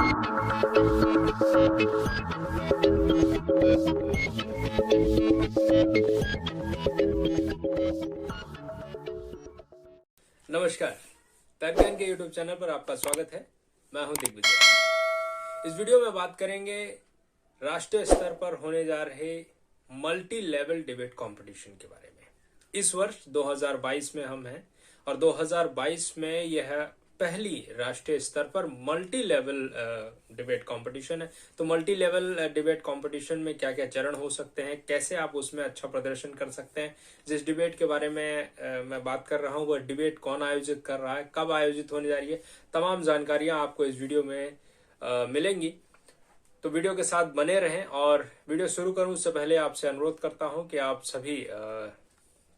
नमस्कार, तर्कज्ञान के YouTube channel पर आपका स्वागत है। मैं हूं दिग्विजय। इस वीडियो में बात करेंगे राष्ट्रीय स्तर पर होने जा रहे मल्टी लेवल डिबेट कंपटीशन के बारे में। इस वर्ष 2022 में हम हैं और 2022 में यह पहली राष्ट्रीय स्तर पर मल्टी लेवल डिबेट कंपटीशन है। तो मल्टी लेवल डिबेट कंपटीशन में क्या क्या चरण हो सकते हैं, कैसे आप उसमें अच्छा प्रदर्शन कर सकते हैं, जिस डिबेट के बारे में मैं बात कर रहा हूं वह डिबेट कौन आयोजित कर रहा है, कब आयोजित होने जा रही है, तमाम जानकारियां आपको इस वीडियो में मिलेंगी। तो वीडियो के साथ बने रहें। और वीडियो शुरू करूं उससे पहले आपसे अनुरोध करता हूं कि आप सभी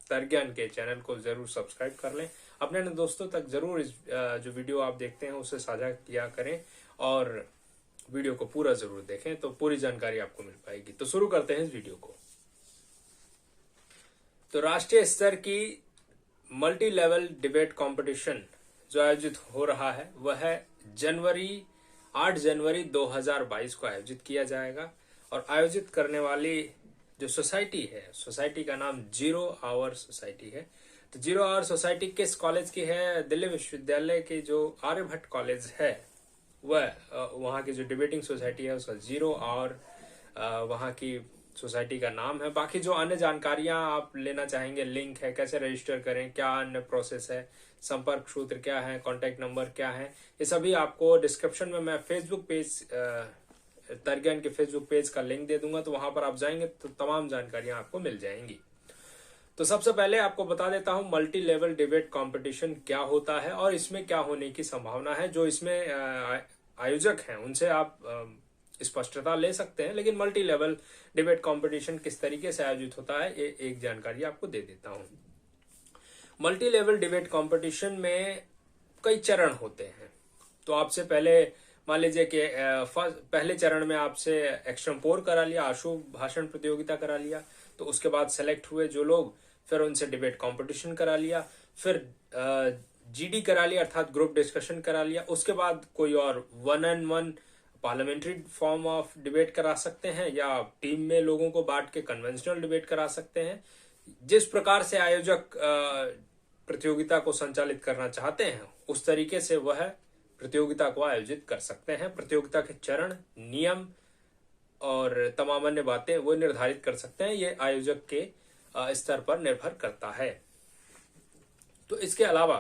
तर्कज्ञान के चैनल को जरूर सब्सक्राइब कर लें, अपने दोस्तों तक जरूर इस जो वीडियो आप देखते हैं उसे साझा किया करें और वीडियो को पूरा जरूर देखें, तो पूरी जानकारी आपको मिल पाएगी। तो शुरू करते हैं इस वीडियो को। तो राष्ट्रीय स्तर की मल्टी लेवल डिबेट कंपटीशन जो आयोजित हो रहा है वह 8 जनवरी 2022 को आयोजित किया जाएगा। और आयोजित करने वाली जो सोसाइटी है, सोसाइटी का नाम जीरो आवर सोसाइटी है। तो जीरो आवर सोसाइटी किस कॉलेज की है? दिल्ली विश्वविद्यालय की जो आर्यभट्ट कॉलेज है वह वहाँ की जो डिबेटिंग सोसाइटी है उसका जीरो आवर वहाँ की सोसाइटी का नाम है। बाकी जो अन्य जानकारियां आप लेना चाहेंगे, लिंक है, कैसे रजिस्टर करें, क्या अन्य प्रोसेस है, संपर्क सूत्र क्या है, कॉन्टेक्ट नंबर क्या है, ये सभी आपको डिस्क्रिप्शन में मैं फेसबुक पेज तर्कज्ञान के फेसबुक पेज का लिंक दे दूंगा। तो वहां पर आप जाएंगे तो तमाम जानकारियां आपको मिल जाएंगी। तो सबसे पहले आपको बता देता हूं मल्टी लेवल डिबेट कंपटीशन क्या होता है और इसमें क्या होने की संभावना है। जो इसमें आयोजक हैं उनसे आप स्पष्टता ले सकते हैं, लेकिन मल्टी लेवल डिबेट कंपटीशन किस तरीके से आयोजित होता है ये एक जानकारी आपको दे देता हूं। मल्टी लेवल डिबेट कंपटीशन में कई चरण होते हैं। तो आपसे पहले मान लीजिए कि पहले चरण में आपसे एक्सटेम्पोर करा लिया, आशु भाषण प्रतियोगिता करा लिया। तो उसके बाद सेलेक्ट हुए जो लोग, फिर उनसे डिबेट कंपटीशन करा लिया, फिर जीडी करा लिया अर्थात ग्रुप डिस्कशन करा लिया। उसके बाद कोई और 1-on-1 parliamentary form of debate करा सकते हैं या टीम में लोगों को बांट के कन्वेंशनल डिबेट करा सकते हैं। जिस प्रकार से आयोजक प्रतियोगिता को संचालित करना चाहते हैं उस तरीके से वह प्रतियोगिता को आयोजित कर सकते हैं। प्रतियोगिता के चरण, नियम और तमाम अन्य बातें वो निर्धारित कर सकते हैं। ये आयोजक के स्तर पर निर्भर करता है। तो इसके अलावा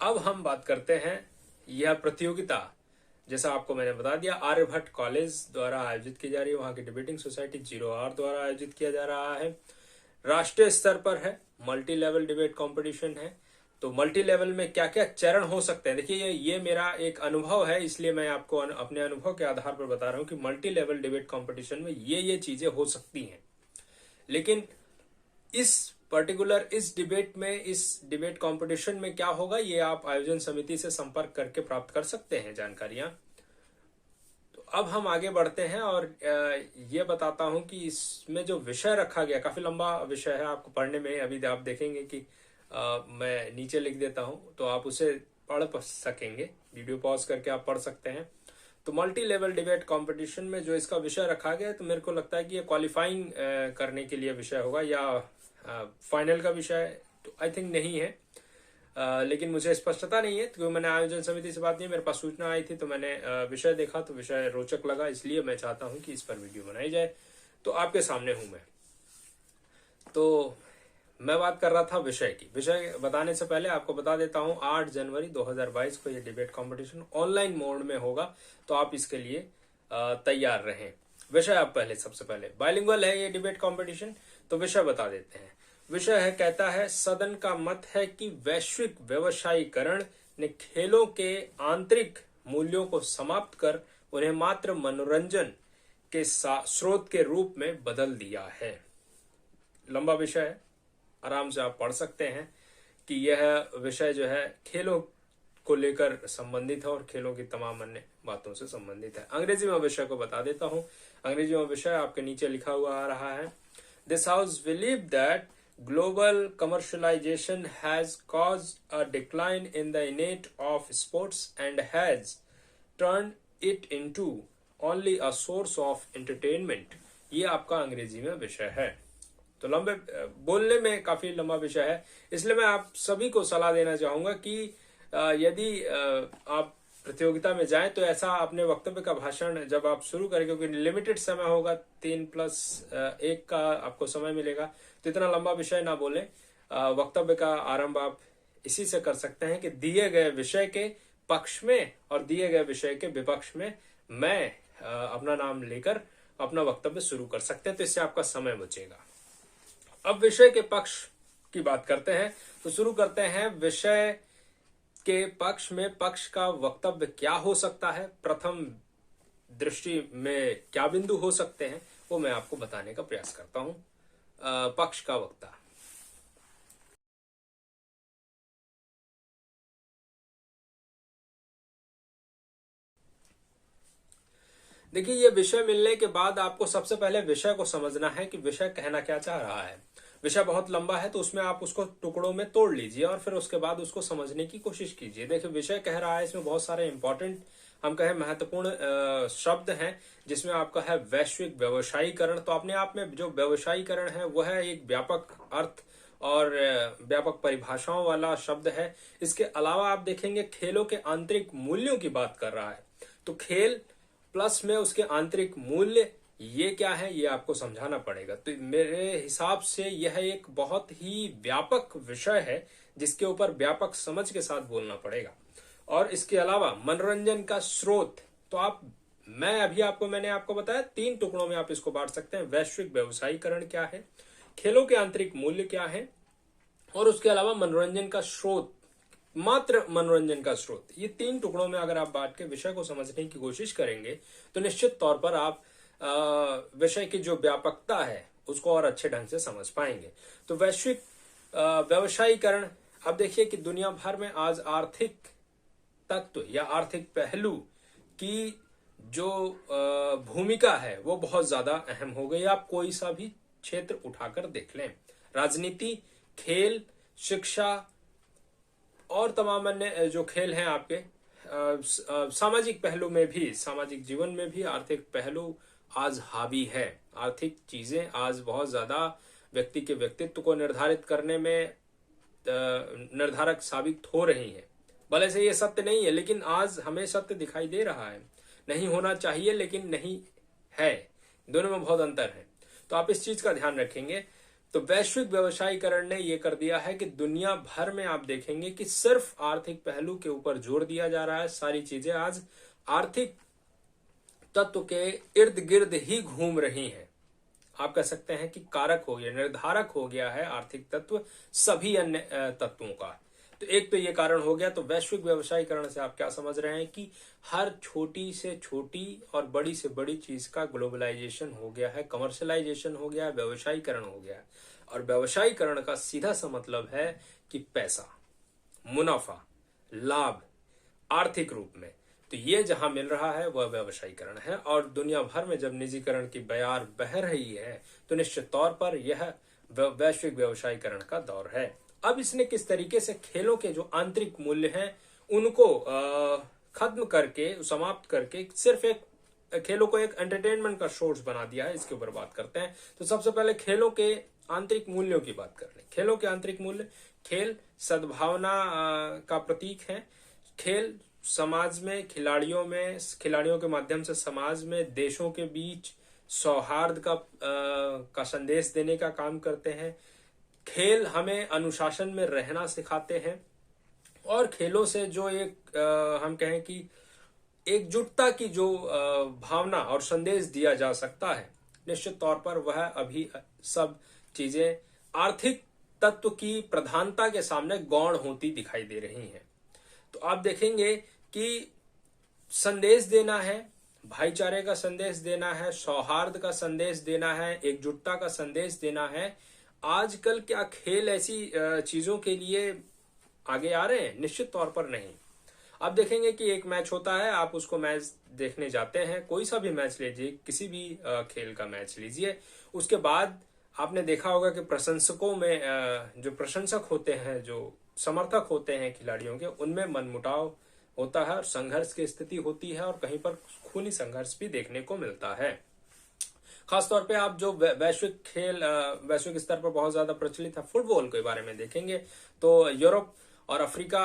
अब हम बात करते हैं यह प्रतियोगिता, जैसा आपको मैंने बता दिया, आर्यभट्ट कॉलेज द्वारा आयोजित की जा रही है। वहां की डिबेटिंग सोसाइटी जीरो आवर द्वारा आयोजित किया जा रहा है। राष्ट्रीय स्तर पर है, मल्टी लेवल डिबेट कंपटीशन है। तो मल्टी लेवल में क्या क्या चरण हो सकते हैं, देखिए ये मेरा एक अनुभव है, इसलिए मैं आपको अपने अनुभव के आधार पर बता रहा हूं कि मल्टी लेवल डिबेट कंपटीशन में ये चीजें हो सकती हैं। लेकिन इस डिबेट कंपटीशन में क्या होगा ये आप आयोजन समिति से संपर्क करके प्राप्त कर सकते हैं जानकारियां। तो अब हम आगे बढ़ते हैं और ये बताता हूं कि इसमें जो विषय रखा गया काफी लंबा विषय है, आपको पढ़ने में अभी आप देखेंगे कि मैं नीचे लिख देता हूं तो आप उसे पढ़ सकेंगे, वीडियो पॉज करके आप पढ़ सकते हैं। तो मल्टी लेवल डिबेट कंपटीशन में जो इसका विषय रखा गया है, तो मेरे को लगता है कि ये क्वालिफाइंग करने के लिए विषय होगा या फाइनल का विषय तो आई थिंक नहीं है। लेकिन मुझे स्पष्टता नहीं है क्योंकि मैंने आयोजन समिति से बात नहीं, मेरे पास सूचना आई थी तो मैंने विषय देखा तो विषय रोचक लगा, इसलिए मैं चाहता हूं कि इस पर वीडियो बनाई जाए। तो आपके सामने हूं मैं। तो मैं बात कर रहा था विषय की। विषय बताने से पहले आपको बता देता हूं 8 जनवरी 2022 को यह डिबेट कंपटीशन ऑनलाइन मोड में होगा, तो आप इसके लिए तैयार रहें। विषय आप सबसे पहले बाइलिंगुअल है ये डिबेट कंपटीशन। तो विषय बता देते हैं। विषय है, कहता है, सदन का मत है कि वैश्विक व्यवसायीकरण ने खेलों के आंतरिक मूल्यों को समाप्त कर उन्हें मात्र मनोरंजन के स्रोत के रूप में बदल दिया है। लंबा विषय है, आराम से आप पढ़ सकते हैं कि यह विषय जो है खेलों को लेकर संबंधित है और खेलों की तमाम अन्य बातों से संबंधित है। अंग्रेजी में विषय को बता देता हूं। अंग्रेजी में विषय आपके नीचे लिखा हुआ आ रहा है। This house believe that global commercialization has caused a decline in the innate of sports and has turned it into only a source of entertainment, ये आपका अंग्रेजी में विषय है। तो लंबे बोलने में काफी लंबा विषय है, इसलिए मैं आप सभी को सलाह देना चाहूंगा कि यदि आप प्रतियोगिता में जाएं तो ऐसा अपने वक्तव्य का भाषण जब आप शुरू करें, क्योंकि लिमिटेड समय होगा, 3+1 का आपको समय मिलेगा, तो इतना लंबा विषय ना बोलें। वक्तव्य का आरंभ आप इसी से कर सकते हैं कि दिए गए विषय के पक्ष में और दिए गए विषय के विपक्ष में मैं अपना नाम लेकर अपना वक्तव्य शुरू कर सकते हैं, तो इससे आपका समय बचेगा। अब विषय के पक्ष की बात करते हैं, तो शुरू करते हैं। विषय के पक्ष में पक्ष का वक्तव्य क्या हो सकता है, प्रथम दृष्टि में क्या बिंदु हो सकते हैं, वो मैं आपको बताने का प्रयास करता हूं। पक्ष का वक्ता, देखिए ये विषय मिलने के बाद आपको सबसे पहले विषय को समझना है कि विषय कहना क्या चाह रहा है। विषय बहुत लंबा है तो उसमें आप उसको टुकड़ों में तोड़ लीजिए और फिर उसके बाद उसको समझने की कोशिश कीजिए। देखिए विषय कह रहा है, इसमें बहुत सारे इंपॉर्टेंट हम कहें महत्वपूर्ण शब्द हैं, जिसमें आपका है वैश्विक व्यवसायीकरण। तो अपने आप में जो व्यवसायीकरण है वह है एक व्यापक अर्थ और व्यापक परिभाषाओं वाला शब्द है। इसके अलावा आप देखेंगे खेलों के आंतरिक मूल्यों की बात कर रहा है, तो खेल प्लस में उसके आंतरिक मूल्य ये क्या है, ये आपको समझाना पड़ेगा। तो मेरे हिसाब से यह एक बहुत ही व्यापक विषय है जिसके ऊपर व्यापक समझ के साथ बोलना पड़ेगा। और इसके अलावा मनोरंजन का स्रोत, तो मैंने आपको बताया 3 टुकड़ों में आप इसको बांट सकते हैं। वैश्विक व्यवसायीकरण क्या है, खेलों के आंतरिक मूल्य क्या है, और उसके अलावा मनोरंजन का स्रोत, मात्र मनोरंजन का स्रोत। ये 3 टुकड़ों में अगर आप बांट के विषय को समझने की कोशिश करेंगे तो निश्चित तौर पर आप विषय की जो व्यापकता है उसको और अच्छे ढंग से समझ पाएंगे। तो वैश्विक व्यवसायीकरण, अब देखिए कि दुनिया भर में आज आर्थिक तत्व या आर्थिक पहलू की जो भूमिका है वो बहुत ज्यादा अहम हो गई। आप कोई सा भी क्षेत्र उठाकर देख लें, राजनीति, खेल, शिक्षा और तमाम अन्य जो खेल हैं आपके, सामाजिक पहलू में भी, सामाजिक जीवन में भी आर्थिक पहलू आज हावी है। आर्थिक चीजें आज बहुत ज्यादा व्यक्ति के व्यक्तित्व को निर्धारित करने में निर्धारक साबित हो रही हैं। भले से ये सत्य नहीं है, लेकिन आज हमें सत्य दिखाई दे रहा है। नहीं होना चाहिए लेकिन नहीं है, दोनों में बहुत अंतर है। तो आप इस चीज का ध्यान रखेंगे। तो वैश्विक व्यवसायीकरण ने यह कर दिया है कि दुनिया भर में आप देखेंगे कि सिर्फ आर्थिक पहलू के ऊपर जोर दिया जा रहा है। सारी चीजें आज आर्थिक तत्व के इर्द गिर्द ही घूम रही हैं। आप कह सकते हैं कि कारक हो गया, निर्धारक हो गया है आर्थिक तत्व सभी अन्य तत्वों का। तो एक तो ये कारण हो गया। तो वैश्विक व्यवसायीकरण से आप क्या समझ रहे हैं कि हर छोटी से छोटी और बड़ी से बड़ी चीज का ग्लोबलाइजेशन हो गया है, कमर्शलाइजेशन हो गया है, व्यवसायीकरण हो गया है। और व्यवसायीकरण का सीधा सा मतलब है कि पैसा, मुनाफा, लाभ आर्थिक रूप में, तो ये जहां मिल रहा है वह व्यवसायीकरण है। और दुनिया भर में जब निजीकरण की बयार बह रही है तो निश्चित तौर पर यह वैश्विक व्यवसायीकरण का दौर है। अब इसने किस तरीके से खेलों के जो आंतरिक मूल्य हैं उनको खत्म करके, समाप्त करके सिर्फ एक खेलों को एक एंटरटेनमेंट का सोर्स बना दिया है, इसके ऊपर बात करते हैं। तो सबसे पहले खेलों के आंतरिक मूल्यों की बात कर रहे हैं। खेलों के आंतरिक मूल्य, खेल सद्भावना का प्रतीक है। खेल समाज में, खिलाड़ियों के माध्यम से समाज में, देशों के बीच सौहार्द का संदेश देने का काम करते हैं। खेल हमें अनुशासन में रहना सिखाते हैं और खेलों से जो एक हम कहें कि एकजुटता की जो भावना और संदेश दिया जा सकता है, निश्चित तौर पर वह अभी सब चीजें आर्थिक तत्व की प्रधानता के सामने गौण होती दिखाई दे रही हैं। तो आप देखेंगे कि संदेश देना है, भाईचारे का संदेश देना है, सौहार्द का संदेश देना है, एकजुटता का संदेश देना है। आजकल क्या खेल ऐसी चीजों के लिए आगे आ रहे हैं? निश्चित तौर पर नहीं। आप देखेंगे कि एक मैच होता है, आप उसको मैच देखने जाते हैं, कोई सा भी मैच लीजिए, किसी भी खेल का मैच लीजिए, उसके बाद आपने देखा होगा कि प्रशंसकों में जो प्रशंसक होते हैं, जो समर्थक होते हैं खिलाड़ियों के, उनमें मनमुटाव होता है और संघर्ष की स्थिति होती है और कहीं पर खूनी संघर्ष भी देखने को मिलता है। खासतौर पे आप जो वैश्विक खेल वैश्विक स्तर पर बहुत ज्यादा प्रचलित है फुटबॉल के बारे में देखेंगे तो यूरोप और अफ्रीका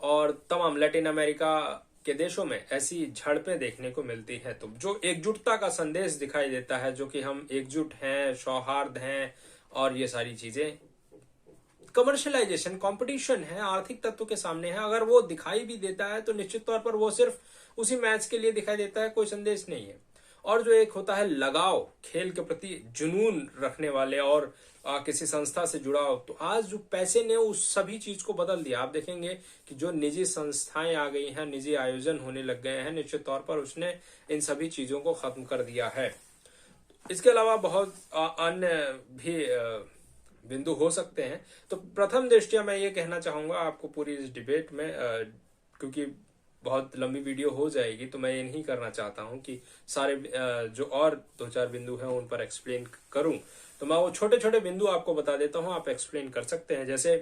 और तमाम लैटिन अमेरिका के देशों में ऐसी झड़पें देखने को मिलती है। तो जो एकजुटता का संदेश दिखाई देता है, जो कि हम एकजुट हैं, सौहार्द हैं और ये सारी चीजें, कमर्शियलाइजेशन, कंपटीशन है, आर्थिक तत्व के सामने है, अगर वो दिखाई भी देता है तो निश्चित तौर पर वो सिर्फ उसी मैच के लिए दिखाई देता है, कोई संदेश नहीं है। और जो एक होता है लगाव, खेल के प्रति जुनून रखने वाले और किसी संस्था से जुड़ाव, तो आज जो पैसे ने उस सभी चीज को बदल दिया। आप देखेंगे कि जो निजी संस्थाएं आ गई हैं, निजी आयोजन होने लग गए हैं, निश्चित तौर पर उसने इन सभी चीजों को खत्म कर दिया है। इसके अलावा बहुत अन्य भी बिंदु हो सकते हैं। तो प्रथम दृष्टया मैं ये कहना चाहूंगा आपको पूरी इस डिबेट में, क्योंकि बहुत लंबी वीडियो हो जाएगी तो मैं ये नहीं करना चाहता हूं कि सारे जो और 2-4 बिंदु हैं उन पर एक्सप्लेन करूं, तो मैं वो छोटे छोटे बिंदु आपको बता देता हूं, आप एक्सप्लेन कर सकते हैं। जैसे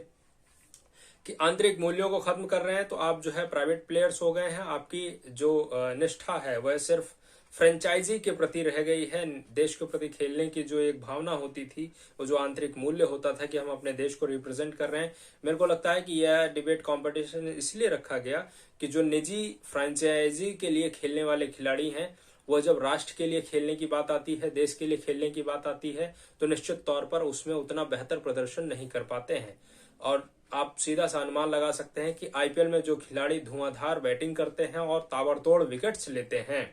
कि आंतरिक मूल्यों को खत्म कर रहे हैं तो आप जो है प्राइवेट प्लेयर्स हो गए हैं, आपकी जो निष्ठा है वह सिर्फ फ्रेंचाइजी के प्रति रह गई है। देश के प्रति खेलने की जो एक भावना होती थी, वो जो आंतरिक मूल्य होता था कि हम अपने देश को रिप्रेजेंट कर रहे हैं, मेरे को लगता है कि यह डिबेट कंपटीशन इसलिए रखा गया कि जो निजी फ्रेंचाइजी के लिए खेलने वाले खिलाड़ी हैं, वह जब राष्ट्र के लिए खेलने की बात आती है, देश के लिए खेलने की बात आती है, तो निश्चित तौर पर उसमें उतना बेहतर प्रदर्शन नहीं कर पाते हैं। और आप सीधा सा अनुमान लगा सकते हैं कि आईपीएल में जो खिलाड़ी धुआंधार बैटिंग करते हैं और ताबड़तोड़ विकेट्स लेते हैं,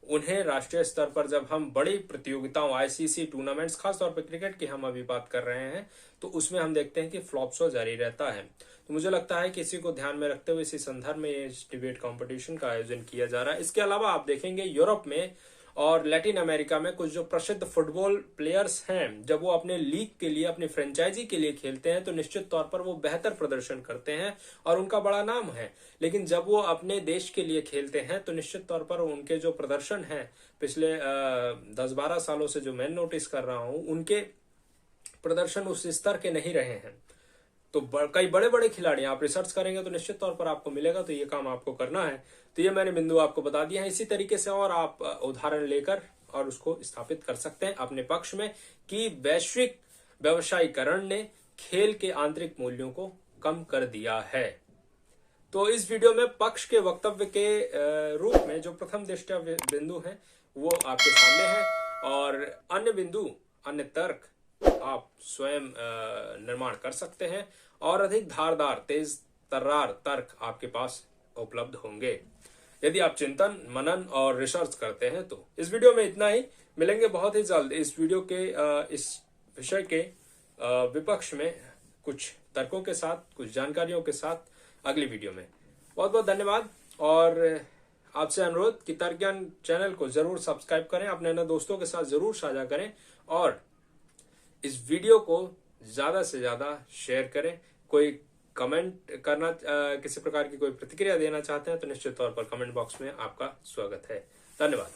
उन्हें राष्ट्रीय स्तर पर जब हम बड़ी प्रतियोगिताओं, आईसीसी टूर्नामेंट्स, खासतौर पर क्रिकेट की हम अभी बात कर रहे हैं, तो उसमें हम देखते हैं कि फ्लॉप शो जारी रहता है। तो मुझे लगता है कि इसी को ध्यान में रखते हुए इसी संदर्भ में ये डिबेट कंपटीशन का आयोजन किया जा रहा है। इसके अलावा आप देखेंगे यूरोप में और लैटिन अमेरिका में कुछ जो प्रसिद्ध फुटबॉल प्लेयर्स हैं, जब वो अपने लीग के लिए, अपनी फ्रेंचाइजी के लिए खेलते हैं तो निश्चित तौर पर वो बेहतर प्रदर्शन करते हैं और उनका बड़ा नाम है। लेकिन जब वो अपने देश के लिए खेलते हैं तो निश्चित तौर पर उनके जो प्रदर्शन है पिछले 10-12 सालों से जो मैं नोटिस कर रहा हूं, उनके प्रदर्शन उस स्तर के नहीं रहे हैं। तो कई बड़े बड़े खिलाड़ी, आप रिसर्च करेंगे तो निश्चित तौर पर आपको मिलेगा, तो ये काम आपको करना है। तो ये मैंने बिंदु आपको बता दिया है। इसी तरीके से और आप उदाहरण लेकर और उसको स्थापित कर सकते हैं अपने पक्ष में कि वैश्विक व्यवसायीकरण ने खेल के आंतरिक मूल्यों को कम कर दिया है। तो इस वीडियो में पक्ष के वक्तव्य के रूप में जो प्रथम दृष्टया बिंदु हैं वो आपके सामने हैं, और अन्य बिंदु, अन्य तर्क आप स्वयं निर्माण कर सकते हैं और अधिक धारदार, तेज तर्रार तर्क आपके पास उपलब्ध होंगे यदि आप चिंतन, मनन और रिसर्च करते हैं। तो इस वीडियो में इतना ही, मिलेंगे बहुत ही जल्द इस वीडियो के इस विषय के विपक्ष में कुछ तर्कों के साथ, कुछ जानकारियों के साथ अगली वीडियो में। बहुत बहुत धन्यवाद और आपसे अनुरोध कि तर्क ज्ञान चैनल को जरूर सब्सक्राइब करें, अपने दोस्तों के साथ जरूर साझा करें और इस वीडियो को ज्यादा से ज्यादा शेयर करें। कोई कमेंट करना, किसी प्रकार की कोई प्रतिक्रिया देना चाहते हैं तो निश्चित तौर पर कमेंट बॉक्स में आपका स्वागत है। धन्यवाद।